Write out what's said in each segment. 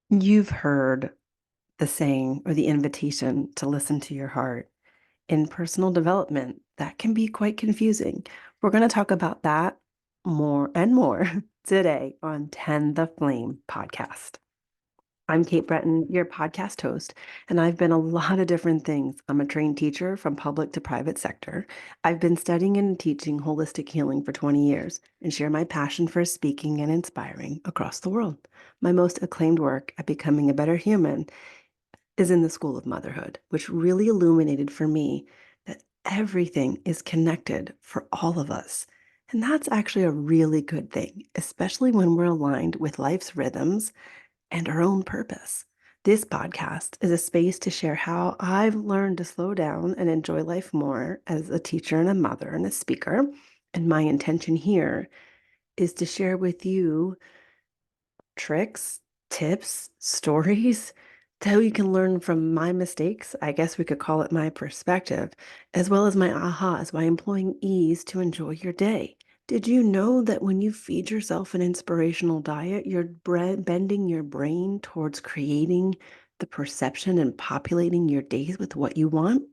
You've heard the saying or the invitation to listen to your heart. In personal development, that can be quite confusing. We're going to talk about that more and more today on Tend the Flame podcast. I'm Kate Breton, your podcast host, and I've been a lot of different things. I'm a trained teacher from public to private sector. I've been studying and teaching holistic healing for 20 years and share my passion for speaking and inspiring across the world. My most acclaimed work at becoming a better human is in the School of Motherhood, which really illuminated for me that everything is connected for all of us. And that's actually a really good thing, especially when we're aligned with life's rhythms and our own purpose. This podcast is a space to share how I've learned to slow down and enjoy life more as a teacher and a mother and a speaker. And my intention here is to share with you tricks, tips, stories, so you can learn from my mistakes. I guess we could call it my perspective, as well as my ahas by employing ease to enjoy your day. Did you know that when you feed yourself an inspirational diet, you're bending your brain towards creating the perception and populating your days with what you want?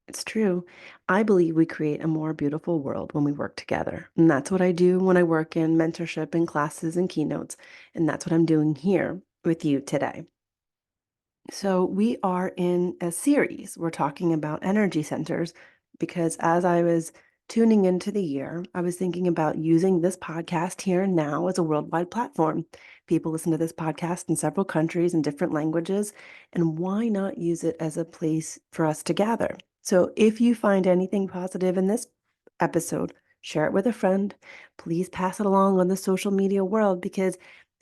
It's true. I believe we create a more beautiful world when we work together. And that's what I do when I work in mentorship and classes and keynotes. And that's what I'm doing here with you today. So, we are in a series. We're talking about energy centers because as I was tuning into the year, I was thinking about using this podcast here and now as a worldwide platform. People listen to this podcast in several countries and different languages, and why not use it as a place for us to gather? So, if you find anything positive in this episode, share it with a friend. Please pass it along on the social media world because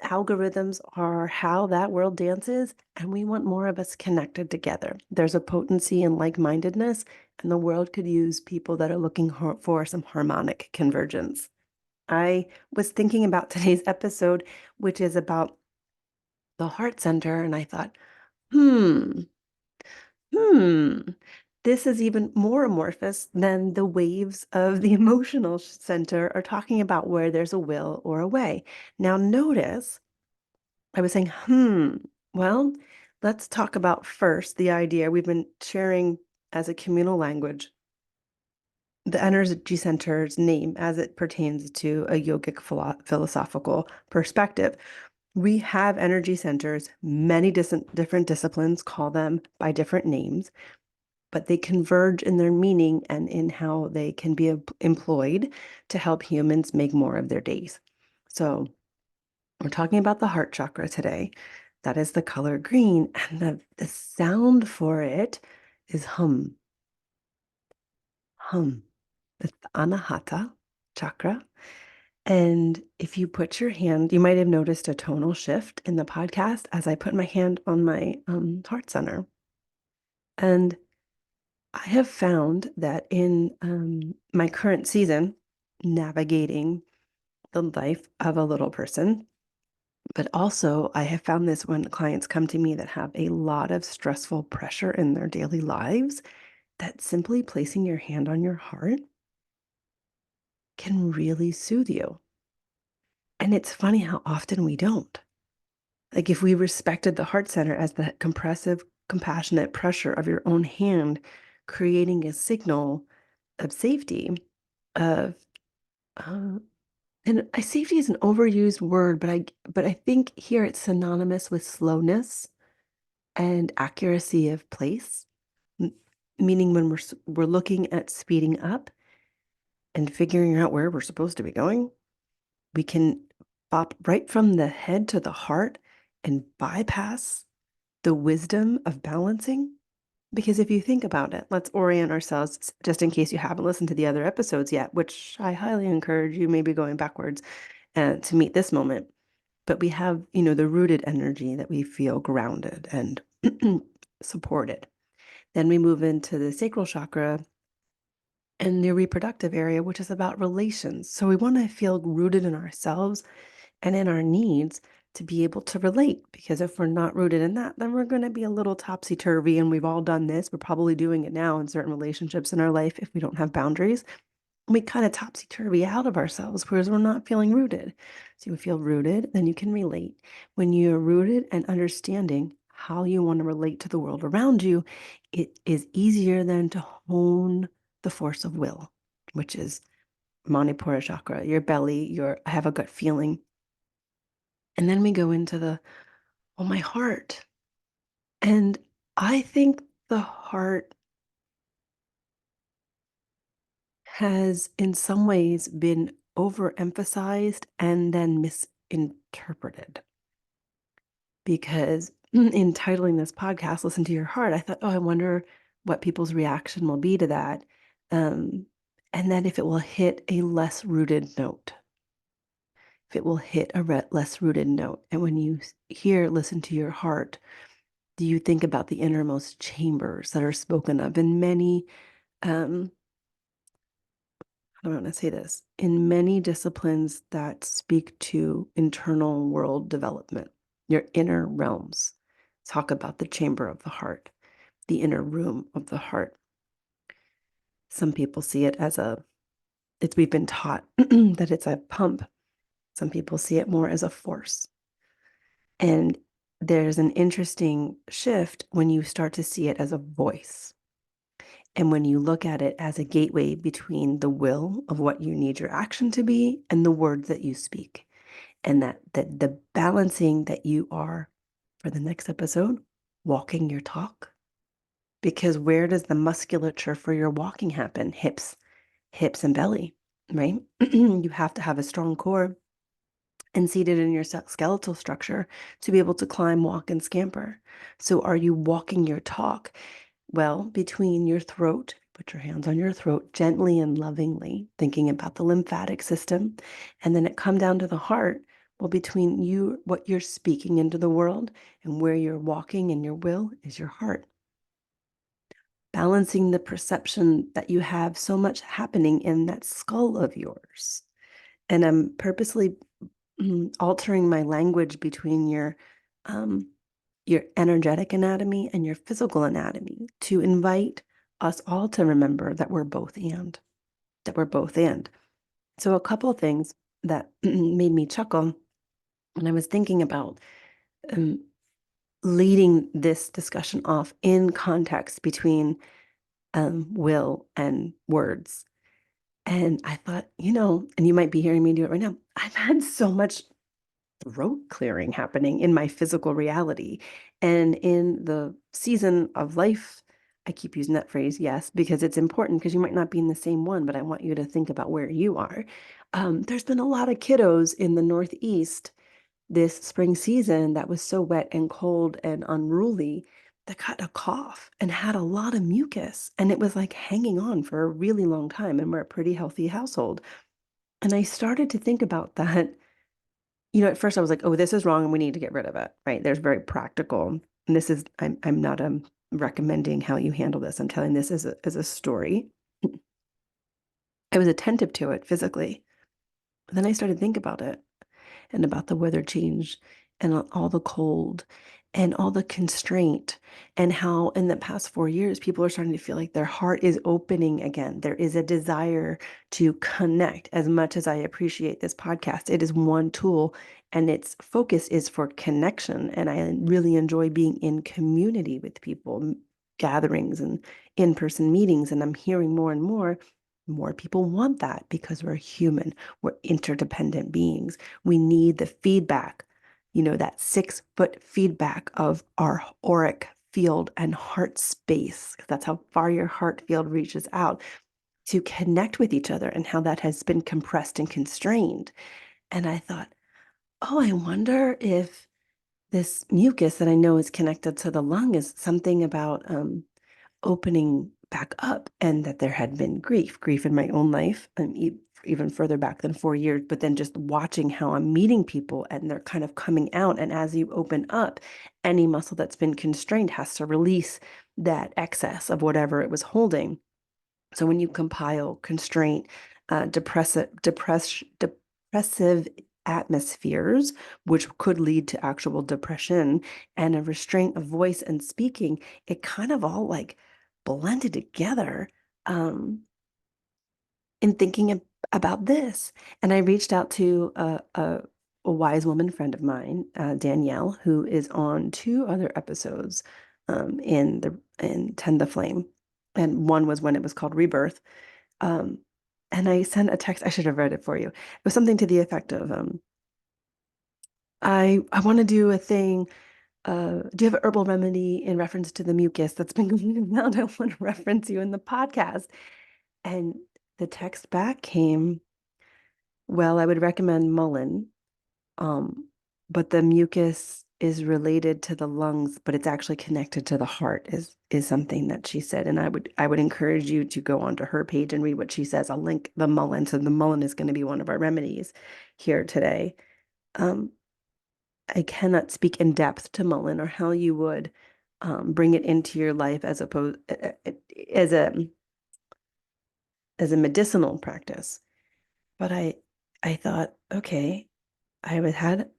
algorithms are how that world dances, and we want more of us connected together. There's a potency in like-mindedness, and the world could use people that are looking for some harmonic convergence. I was thinking about today's episode, which is about the heart center, and I thought, hmm, hmm, this is even more amorphous than the waves of the emotional center are talking about where there's a will or a way. Now, notice I was saying, well, let's talk about first the idea we've been sharing as a communal language, the energy center's name as it pertains to a yogic philosophical perspective. We have energy centers, many different disciplines call them by different names, but they converge in their meaning and in how they can be employed to help humans make more of their days. So, we're talking about the heart chakra today. That is the color green, and the sound for it is hum, hum. It's the anahata chakra. And if you put your hand, you might have noticed a tonal shift in the podcast as I put my hand on my heart center. And I have found that in my current season, navigating the life of a little person, but also, I have found this when clients come to me that have a lot of stressful pressure in their daily lives, that simply placing your hand on your heart can really soothe you. And it's funny how often we don't. Like, if we respected the heart center as the compressive, compassionate pressure of your own hand, creating a signal of safety, of, uh, and safety is an overused word, but I think here it's synonymous with slowness and accuracy of place, m meaning when we're looking at speeding up and figuring out where we're supposed to be going, we can pop right from the head to the heart and bypass the wisdom of balancing. Because if you think about it, let's orient ourselves just in case you haven't listened to the other episodes yet, which I highly encourage you maybe going backwards, to meet this moment. But we have, the rooted energy that we feel grounded and supported. Then we move into the sacral chakra and the reproductive area, which is about relations. So we want to feel rooted in ourselves and in our needs to be able to relate. Because if we're not rooted in that, then we're going to be a little topsy turvy. And we've all done this. We're probably doing it now in certain relationships in our life if we don't have boundaries. we kind of topsy-turvy out of ourselves because we're not feeling rooted. So you feel rooted, then you can relate. When you're rooted and understanding how you want to relate to the world around you, it is easier then to hone the force of will, which is Manipura chakra, your belly, your I have a gut feeling. And then we go into the, oh, my heart. And I think the heart has in some ways been overemphasized and then misinterpreted. Because in titling this podcast, Listen to Your Heart, I thought, oh, I wonder what people's reaction will be to that. Um, and then if it will hit a less rooted note, if it will hit a less rooted note. And when you hear Listen to Your Heart, do you think about the innermost chambers that are spoken of in many I don't want to say this, in many disciplines that speak to internal world development, your inner realms, talk about the chamber of the heart, the inner room of the heart. Some people see it as we've been taught that it's a pump. Some people see it more as a force. And there's an interesting shift when you start to see it as a voice. And when you look at it as a gateway between the will of what you need your action to be and the words that you speak. And that the balancing that you are, for the next episode, walking your talk. Because where does the musculature for your walking happen? Hips and belly, right? You have to have a strong core and seated in your skeletal structure to be able to climb, walk, and scamper. So are you walking your talk? Well, between your throat, put your hands on your throat gently and lovingly, thinking about the lymphatic system, and then it come down to the heart. Well, between you, what you're speaking into the world and where you're walking in your will is your heart. Balancing the perception that you have so much happening in that skull of yours. And I'm purposely altering my language between your energetic anatomy and your physical anatomy to invite us all to remember that we're both and, that we're both and. So a couple of things that made me chuckle when I was thinking about leading this discussion off in context between will and words. And I thought, and you might be hearing me do it right now. I've had so much throat clearing happening in my physical reality. And in the season of life, I keep using that phrase, yes, because it's important because you might not be in the same one, but I want you to think about where you are. There's been a lot of kiddos in the Northeast this spring season that was so wet and cold and unruly that got a cough and had a lot of mucus. And it was like hanging on for a really long time. And we're a pretty healthy household. And I started to think about that. At first I was like, oh, this is wrong and we need to get rid of it, right? There's very practical. And this is, I'm not recommending how you handle this. I'm telling this as a story. I was attentive to it physically. But then I started to think about it and about the weather change and all the cold and all the constraint and how in the past 4 years, people are starting to feel like their heart is opening again. There is a desire to connect. As much as I appreciate this podcast, it is one tool and its focus is for connection. And I really enjoy being in community with people, gatherings and in-person meetings. And I'm hearing more and more people want that because we're human. We're interdependent beings. We need the feedback, that 6-foot feedback of our auric field and heart space. That's how far your heart field reaches out to connect with each other and how that has been compressed and constrained. And I thought, oh, I wonder if this mucus that I know is connected to the lung is something about opening back up and that there had been grief in my own life and even further back than 4 years, but then just watching how I'm meeting people and they're kind of coming out. And as you open up, any muscle that's been constrained has to release that excess of whatever it was holding. So when you compile constraint, depressive atmospheres, which could lead to actual depression, and a restraint of voice and speaking, it kind of all like blended together. in thinking about this. And I reached out to a wise woman friend of mine, Danielle, who is on two other episodes in Tend the Flame. And one was when it was called Rebirth. Um, and I sent a text, I should have read it for you. It was something to the effect of, I want to do a thing. Do you have an herbal remedy in reference to the mucus that's been going around? I want to reference you in the podcast. And the text back came, well, I would recommend mullein, um, but the mucus is related to the lungs, but it's actually connected to the heart, is something that she said. And I would encourage you to go onto her page and read what she says. I'll link the mullein. So the mullein is going to be one of our remedies here today. Um, I cannot speak in depth to mullein or how you would bring it into your life as a as a medicinal practice. But I thought, okay, had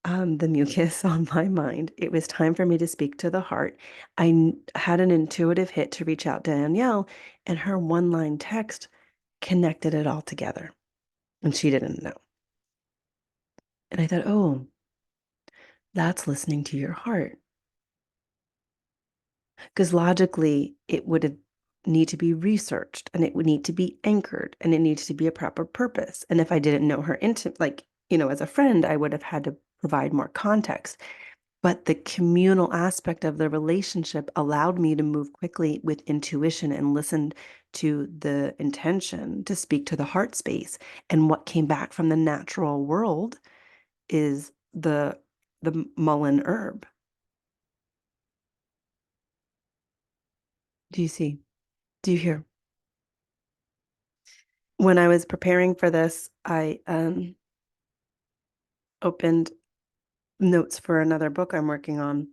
the mucus on my mind. It was time for me to speak to the heart. Had an intuitive hit to reach out to Danielle, and her one-line text connected it all together. And she didn't know. And I thought, oh, that's listening to your heart. Because logically, it would need to be researched and it would need to be anchored and it needs to be a proper purpose. And if I didn't know her like, as a friend, I would have had to provide more context. But the communal aspect of the relationship allowed me to move quickly with intuition and listen to the intention to speak to the heart space. And what came back from the natural world is the mullein herb. Do you see? Do you hear? When I was preparing for this, I opened notes for another book I'm working on,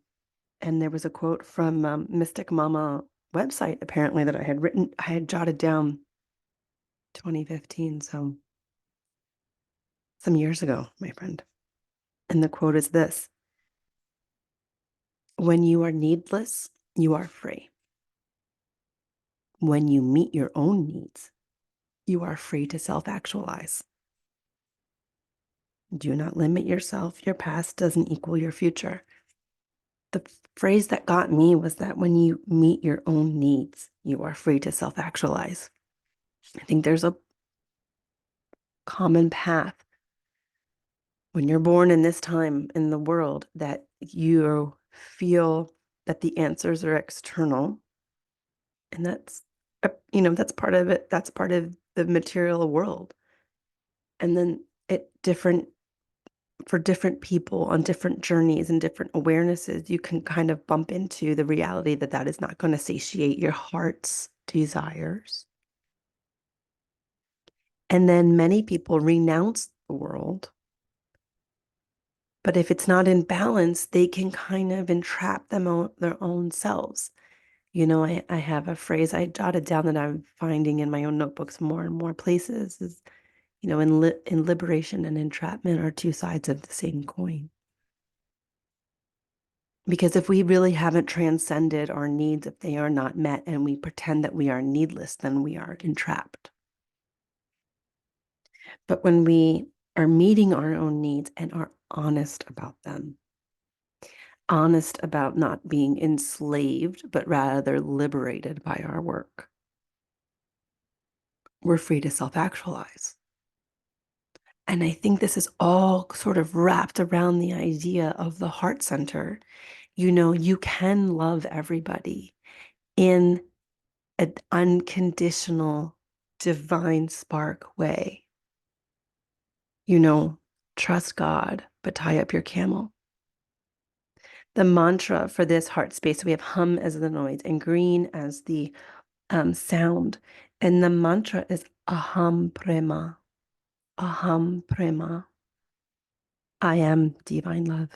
and there was a quote from Mystic Mama website apparently that I had jotted down 2015, so some years ago, my friend. And the quote is this: when you are needless, you are free. When you meet your own needs, you are free to self-actualize. Do not limit yourself. Your past doesn't equal your future. The phrase that got me was that when you meet your own needs, you are free to self-actualize. I think there's a common path when you're born in this time in the world that you feel that the answers are external. And that's part of it. That's part of the material world. And then for different people on different journeys and different awarenesses, you can kind of bump into the reality that that is not going to satiate your heart's desires. And then many people renounce the world. But if it's not in balance, they can kind of entrap their own selves. I have a phrase I jotted down that I'm finding in my own notebooks more and more places is, in liberation and entrapment are two sides of the same coin. Because if we really haven't transcended our needs, if they are not met and we pretend that we are needless, then we are entrapped. But when we are meeting our own needs and are honest about them, honest about not being enslaved, but rather liberated by our work, we're free to self-actualize. And I think this is all sort of wrapped around the idea of the heart center. You can love everybody in an unconditional, divine spark way. Trust God, but tie up your camel. The mantra for this heart space, we have hum as the noise and green as the sound. And the mantra is aham prema, aham prema. I am divine love.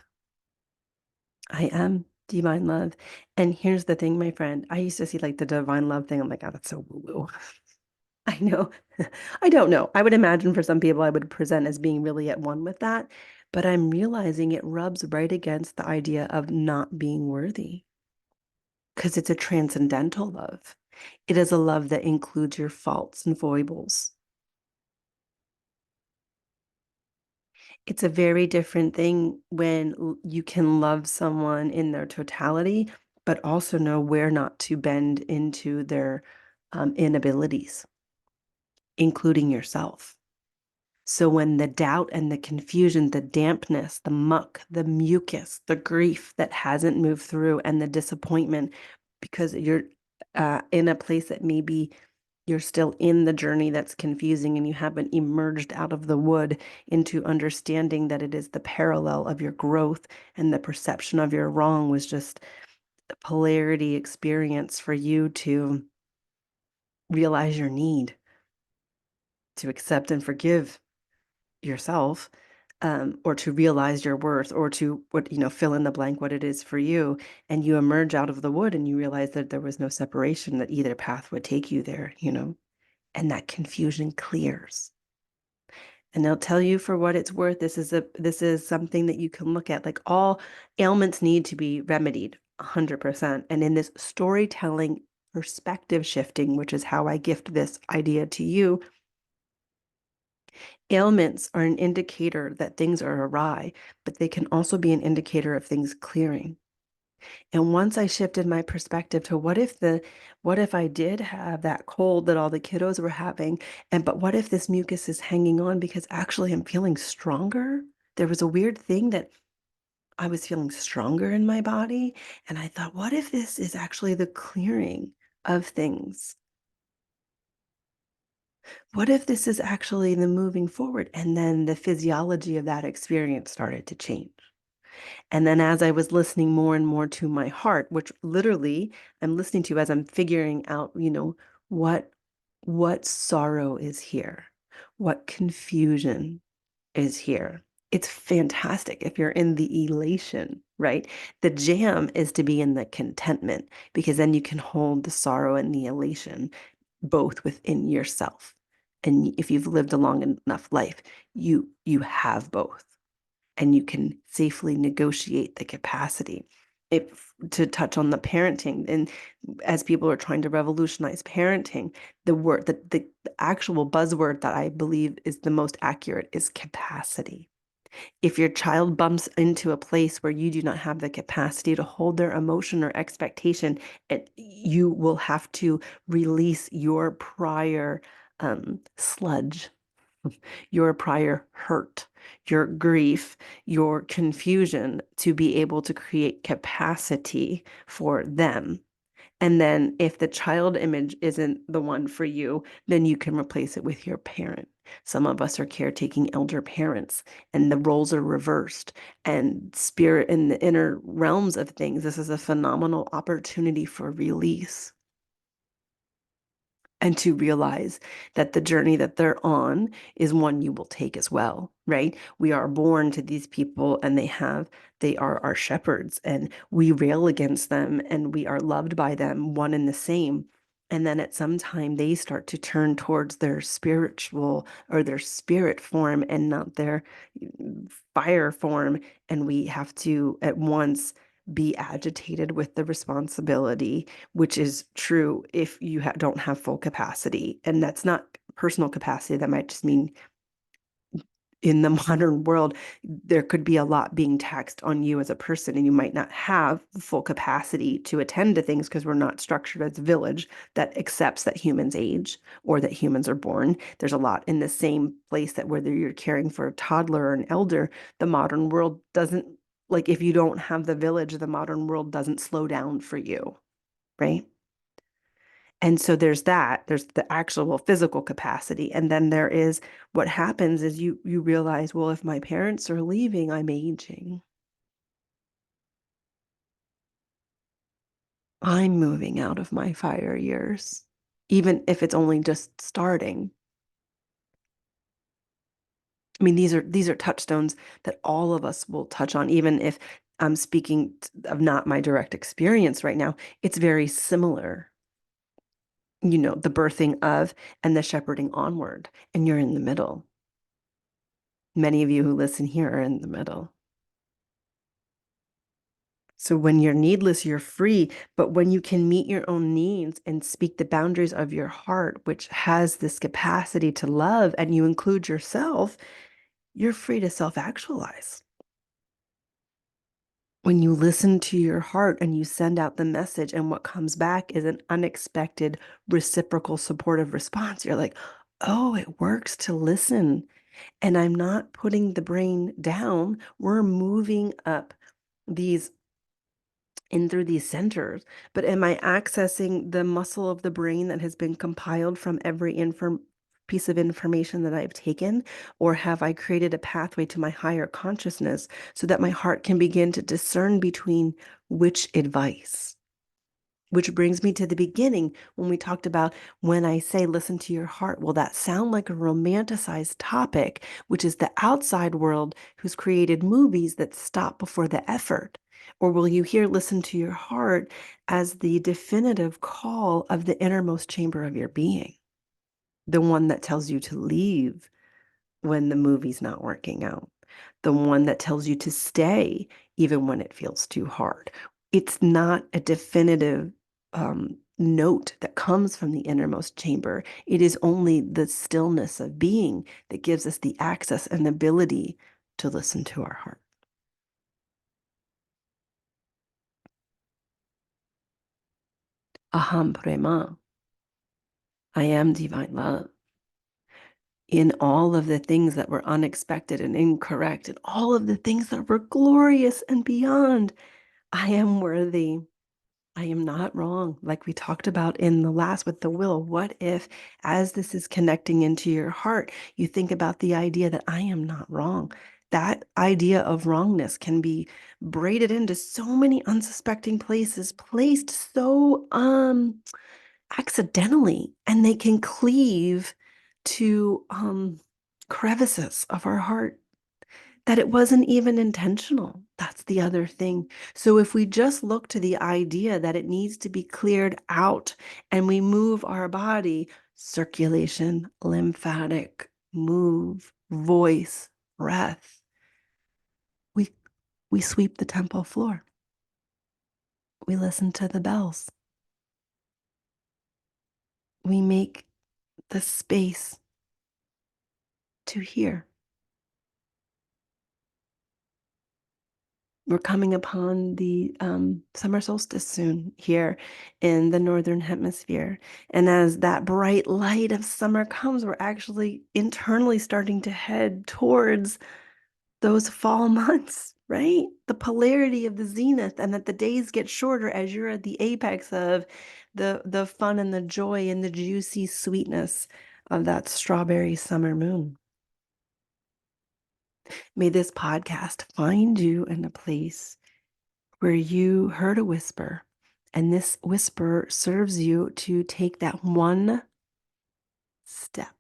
I am divine love. And here's the thing, my friend. I used to see like the divine love thing. I'm like, oh, that's so woo-woo. I know. I don't know. I would imagine for some people I would present as being really at one with that, but I'm realizing it rubs right against the idea of not being worthy because it's a transcendental love. It is a love that includes your faults and foibles. It's a very different thing when you can love someone in their totality, but also know where not to bend into their inabilities, including yourself. So when the doubt and the confusion, the dampness, the muck, the mucus, the grief that hasn't moved through, and the disappointment because you're in a place that maybe you're still in the journey that's confusing and you haven't emerged out of the wood into understanding that it is the parallel of your growth and the perception of your wrong was just a polarity experience for you to realize your need to accept and forgive yourself, or to realize your worth, or to what, fill in the blank what it is for you. And you emerge out of the wood and you realize that there was no separation, that either path would take you there, and that confusion clears. And they'll tell you for what it's worth, this is something that you can look at. Like all ailments need to be remedied 100%. And in this storytelling perspective shifting, which is how I gift this idea to you, ailments are an indicator that things are awry, but they can also be an indicator of things clearing. And once I shifted my perspective to what if I did have that cold that all the kiddos were having, but what if this mucus is hanging on because actually I'm feeling stronger? There was a weird thing that I was feeling stronger in my body, and I thought, what if this is actually the clearing of things? What if this is actually the moving forward? And then the physiology of that experience started to change. And then as I was listening more and more to my heart, which literally I'm listening to as I'm figuring out, what what sorrow is here, what confusion is here. It's fantastic if you're in the elation, right? The jam is to be in the contentment because then you can hold the sorrow and the elation both within yourself. And if you've lived a long enough life, you have both and you can safely negotiate the capacity. If to touch on the parenting, and as people are trying to revolutionize parenting, the actual buzzword that I believe is the most accurate is capacity. If your child bumps into a place where you do not have the capacity to hold their emotion or expectation, you will have to release your prior sludge, your prior hurt, your grief, your confusion to be able to create capacity for them. And then if the child image isn't the one for you, then you can replace it with your parent. Some of us are caretaking elder parents, and the roles are reversed. And spirit in the inner realms of things, this is a phenomenal opportunity for release and to realize that the journey that they're on is one you will take as well, right? We are born to these people and they are our shepherds and we rail against them and we are loved by them, one and the same. And then at some time they start to turn towards their spiritual or their spirit form and not their fire form. And we have to at once be agitated with the responsibility, which is true if you don't have full capacity. And that's not personal capacity. That might just mean in the modern world, there could be a lot being taxed on you as a person, and you might not have full capacity to attend to things because we're not structured as a village that accepts that humans age or that humans are born. There's a lot in the same place that whether you're caring for a toddler or an elder, the modern world doesn't, like if you don't have the village, the modern world doesn't slow down for you, right? And so there's the actual physical capacity. And then there is what happens is you realize, well, if my parents are leaving, I'm aging. I'm moving out of my fire years, even if it's only just starting. I mean, these are touchstones that all of us will touch on, even if I'm speaking of not my direct experience right now. It's very similar, the birthing of and the shepherding onward, and you're in the middle. Many of you who listen here are in the middle. So when you're needless, you're free. But when you can meet your own needs and speak the boundaries of your heart, which has this capacity to love, and you include yourself, you're free to self-actualize. When you listen to your heart and you send out the message, and what comes back is an unexpected, reciprocal, supportive response, you're like, oh, it works to listen. And I'm not putting the brain down. We're moving up these in through these centers, but am I accessing the muscle of the brain that has been compiled from every inform piece of information that I've taken? Or have I created a pathway to my higher consciousness so that my heart can begin to discern between which advice? Which brings me to the beginning when we talked about when I say listen to your heart. Will that sound like a romanticized topic, which is the outside world who's created movies that stop before the effort? Or will you hear listen to your heart as the definitive call of the innermost chamber of your being, the one that tells you to leave when the movie's not working out, the one that tells you to stay even when it feels too hard? It's not a definitive note that comes from the innermost chamber. It is only the stillness of being that gives us the access and ability to listen to our heart. Aham prema. I am divine love. In all of the things that were unexpected and incorrect, and all of the things that were glorious and beyond, I am worthy. I am not wrong. Like we talked about in the last with the will. What if, as this is connecting into your heart, you think about the idea that I am not wrong? That idea of wrongness can be braided into so many unsuspecting places, placed so accidentally, and they can cleave to crevices of our heart that it wasn't even intentional. That's the other thing. So if we just look to the idea that it needs to be cleared out and we move our body, circulation, lymphatic, move, voice, breath, we we sweep the temple floor. We listen to the bells. We make the space to hear. We're coming upon the summer solstice soon here in the northern hemisphere. And as that bright light of summer comes, we're actually internally starting to head towards those fall months, right? The polarity of the zenith, and that the days get shorter as you're at the apex of the fun and the joy and the juicy sweetness of that strawberry summer moon. May this podcast find you in a place where you heard a whisper, and this whisper serves you to take that one step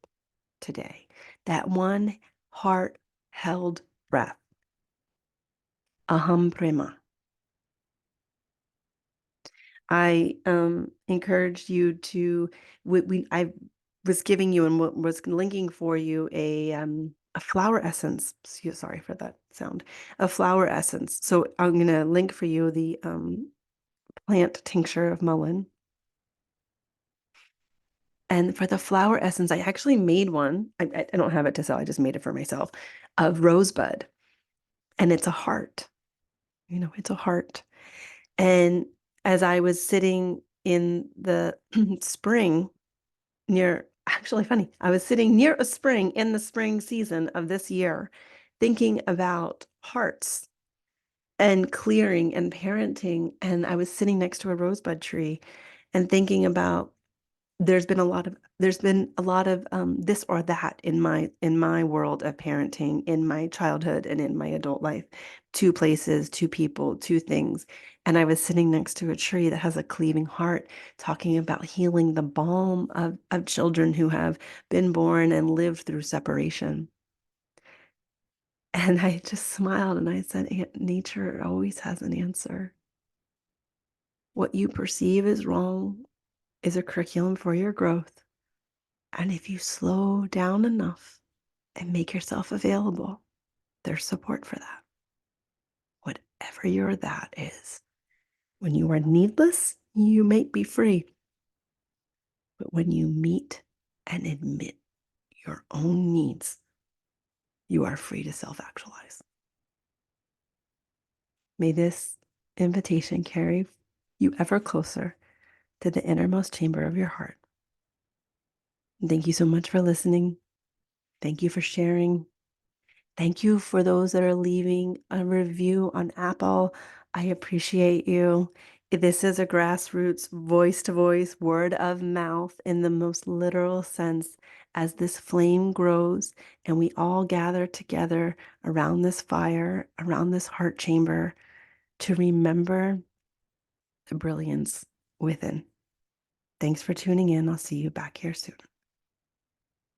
today, that one heart held breath. Aham prema. I encouraged you to, I was giving you and was linking for you a flower essence. Sorry for that sound. A flower essence. So I'm going to link for you the plant tincture of mullein. And for the flower essence, I actually made one. I don't have it to sell. I just made it for myself of rosebud. And it's a heart. It's a heart. And as I was sitting in the spring actually funny, I was sitting near a spring in the spring season of this year, thinking about hearts and clearing and parenting. And I was sitting next to a rosebud tree and thinking about there's been a lot of this or that in my world of parenting, in my childhood and in my adult life. Two places, two people, two things. And I was sitting next to a tree that has a cleaving heart, talking about healing the balm of children who have been born and lived through separation. And I just smiled and I said, nature always has an answer. What you perceive is wrong is a curriculum for your growth. And if you slow down enough and make yourself available, there's support for that. Whatever your that is. When you are needless, you may be free. But when you meet and admit your own needs, you are free to self actualize. May this invitation carry you ever closer to the innermost chamber of your heart. Thank you so much for listening. Thank you for sharing. Thank you for those that are leaving a review on Apple. I appreciate you. This is a grassroots, voice to voice, word of mouth in the most literal sense as this flame grows and we all gather together around this fire, around this heart chamber to remember the brilliance within. Thanks for tuning in. I'll see you back here soon.